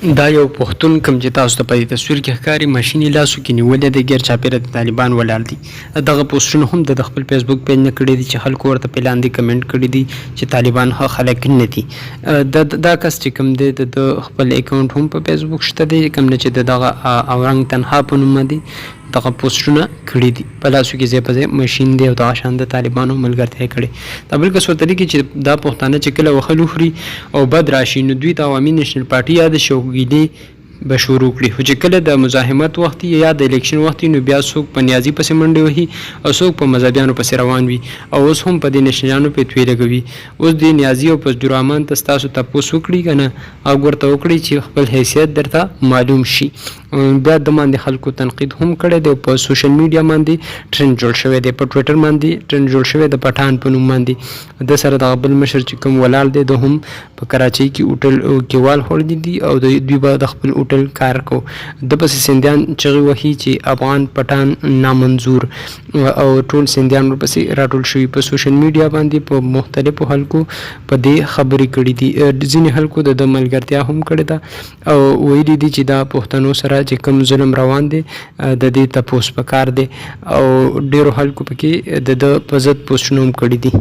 دا یو پښتون کوم چې تاسو ته په دې تصویر کې ښکاري ماشیني لاسو کې نیولې دی ګیر چاپیره د طالبان ولاړ دي. دغه پوسټونه هم د خپل فیسبوک پیج نه کړي دي چې خلکو ورته په لاندې کمنټ کړي دي چې طالبان ښه خلک نه دي. دا کس چې کوم دی د خپل اکاونټ هم په فیسبوک شته دی کوم نه چې دغه اورنګ تنها په نوم دی دغه پوسټونه کړي دي په لاسو کې ځای په ځای ماشین دی او دغه شان د طالبانو ملګرتیا کړې. دا بل کس ورته لیکي چې دا پښتانه چې کله وخل وخوري او بد راشي نو دوی د عوامي نیشنل پارټي یا د شوګیلي به شروع کړي خو چې کله د مزاحمت وخت یا د الیکشن وخت نو بیا څوک په نیازي پسې منډې وهي او څوک په مذهبیانو پسې روان وي او اوس هم په دې نشنیانو پیتوي لګوي. اوس د نیازي او پزدورمان تاسو تاسو وکړي کنه او ورته وکړي چې خپل حیثیت درته معلوم شي. بیا د باندې خلکو تنقید هم کړی دی په سوشل میډیا باندې ټرند جوړ شوی دی په ټویټر باندې ټرند جوړ شوی د پټان په نوم باندې د سره د بل مشر چې کوم ولاړ دی د هم په کراچۍ کې هوټل کې وال هوړ دي او دوی به د خپل هوټل کار کو د پس سندیان چغي وهي چې افغان پټان نامنظور او ټول سندیان ورپسې راټول شوي په سوشل میډیا باندې په مختلفو خلکو په دې خبرې کړي دي. ځینې خلکو د ملګرتیا هم کړې ده او ویلي دي چې دا پښتنو سره چې کوم ظلم روان دی د دې تپوس پکار دی او ډیرو خلکو پکې د په ضد پوسټونه هم کړي دي.